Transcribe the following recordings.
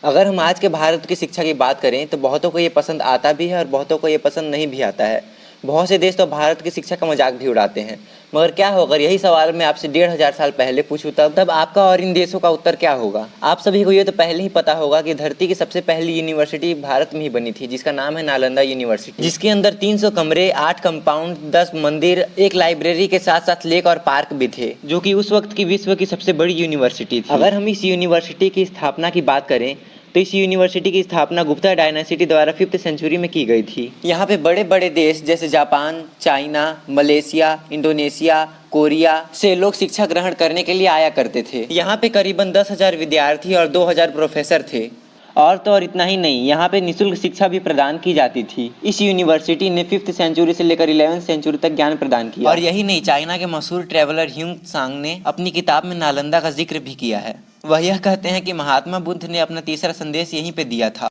अगर हम आज के भारत की शिक्षा की बात करें तो बहुतों को ये पसंद आता भी है और बहुतों को ये पसंद नहीं भी आता है। बहुत से देश तो भारत की शिक्षा का मजाक भी उड़ाते हैं। मगर क्या होगा, यही सवाल मैं आपसे 1500 साल पहले पूछूं तब आपका और इन देशों का उत्तर क्या होगा? आप सभी को ये तो पहले ही पता होगा कि धरती की सबसे पहली यूनिवर्सिटी भारत में ही बनी थी, जिसका नाम है नालंदा यूनिवर्सिटी, जिसके अंदर 300 कमरे, 8 कंपाउंड, 10 मंदिर, एक लाइब्रेरी के साथ साथ लेक और पार्क भी थे, जो कि उस वक्त की विश्व की सबसे बड़ी यूनिवर्सिटी थी। अगर हम इस यूनिवर्सिटी की स्थापना की बात करें तो इस यूनिवर्सिटी की स्थापना गुप्ता डायनासिटी द्वारा 5th सेंचुरी में की गई थी। यहाँ पे बड़े बड़े देश जैसे Japan, China, Malaysia, Indonesia, Korea से लोग शिक्षा ग्रहण करने के लिए आया करते थे। यहाँ पे करीबन 10,000 विद्यार्थी और 2,000 प्रोफेसर थे। और तो और इतना ही नहीं, यहाँ पे निःशुल्क शिक्षा भी प्रदान की जाती थी। इस यूनिवर्सिटी ने 5th सेंचुरी से लेकर 11th सेंचुरी तक ज्ञान प्रदान किया। और यही नहीं, चाइना के मशहूर ट्रेवलर ह्यूंग त्सांग ने अपनी किताब में नालंदा का जिक्र भी किया है। वह यह कहते हैं कि महात्मा बुद्ध ने अपना तीसरा संदेश यहीं पे दिया था।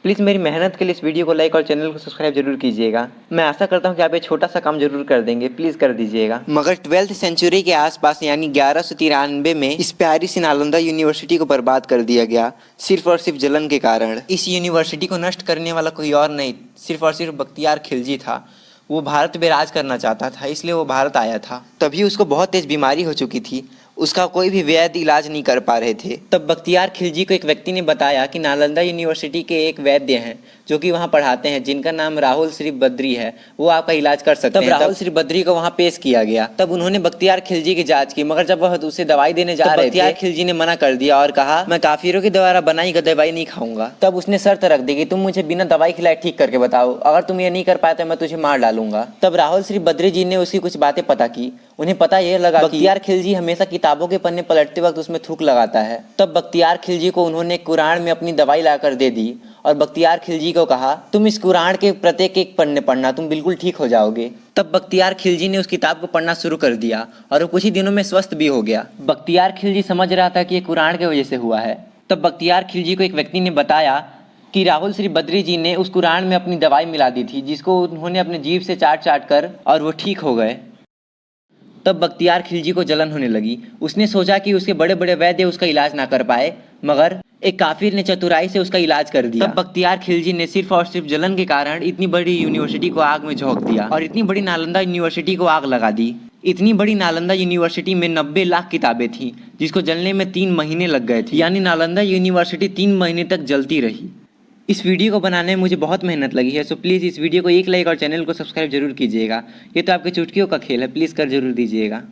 प्लीज़ मेरी मेहनत के लिए इस वीडियो को लाइक और चैनल को सब्सक्राइब जरूर कीजिएगा। मैं आशा करता हूँ कि आप ये छोटा सा काम जरूर कर देंगे, प्लीज़ कर दीजिएगा। मगर 12th सेंचुरी के आसपास यानी 1193 में इस प्यारी सी नालंदा यूनिवर्सिटी को बर्बाद कर दिया गया, सिर्फ और सिर्फ जलन के कारण। इस यूनिवर्सिटी को नष्ट करने वाला कोई और नहीं, सिर्फ और सिर्फ बख्तियार खिलजी था। वो भारत पे राज करना चाहता था, इसलिए वो भारत आया था। तभी उसको बहुत तेज बीमारी हो चुकी थी, उसका कोई भी वैद्य इलाज नहीं कर पा रहे थे। तब बख्तियार खिलजी को एक व्यक्ति ने बताया कि नालंदा यूनिवर्सिटी के एक वैद्य हैं जो कि वहाँ पढ़ाते हैं, जिनका नाम राहुल श्री बद्री है, वो आपका इलाज कर सकते हैं। तब राहुल श्री बद्री को वहाँ पेश किया गया। तब उन्होंने बख्तियार खिलजी की जांच की, मगर जब वह उसे दवाई देने जा रहे थे, बख्तियार खिलजी ने मना कर दिया और कहा, मैं काफिरों के द्वारा बनाई गई दवाई नहीं खाऊंगा। तब उसने शर्त रख दी कि तुम मुझे बिना दवाई खिलाए ठीक करके बताओ, अगर तुम ये नहीं कर पाए तो मैं तुझे मार डालूंगा। तब राहुल श्री बद्री जी ने उसकी कुछ बातें पता की। उन्हें पता यह लगा कि बख्तियार खिलजी हमेशा किताबों के पन्ने पलटते वक्त उसमें थूक लगाता है। तब बख्तियार खिलजी को उन्होंने कुरान में अपनी दवाई लाकर दे दी और बख्तियार खिलजी को कहा, तुम इस कुरान के प्रत्येक एक पन्ने पढ़ना, तुम बिल्कुल ठीक हो जाओगे। तब बख्तियार खिलजी ने उस किताब को पढ़ना शुरू कर दिया और वो कुछ ही दिनों में स्वस्थ भी हो गया। बख्तियार खिलजी समझ रहा था कि ये कुरान की वजह से हुआ है। तब बख्तियार खिलजी को एक व्यक्ति ने बताया कि राहुल श्री बद्री जी ने उस कुरान में अपनी दवाई मिला दी थी, जिसको उन्होंने अपने जीभ से चाट चाट कर और वो ठीक हो गए। तब बख्तियार खिलजी को जलन होने लगी। उसने सोचा कि उसके बड़े बड़े वैद्य उसका इलाज ना कर पाए, मगर एक काफिर ने चतुराई से उसका इलाज कर दिया। तब बख्तियार खिलजी ने सिर्फ और सिर्फ जलन के कारण इतनी बड़ी यूनिवर्सिटी को आग में झोंक दिया और इतनी बड़ी नालंदा यूनिवर्सिटी को आग लगा दी। इतनी बड़ी नालंदा यूनिवर्सिटी में 90 लाख किताबें थी, जिसको जलने में 3 महीने लग गए थे, यानी नालंदा यूनिवर्सिटी 3 महीने तक जलती रही। इस वीडियो को बनाने में मुझे बहुत मेहनत लगी है, सो प्लीज़ इस वीडियो को एक लाइक और चैनल को सब्सक्राइब जरूर कीजिएगा। ये तो आपके चुटकियों का खेल है, प्लीज़ कर जरूर दीजिएगा।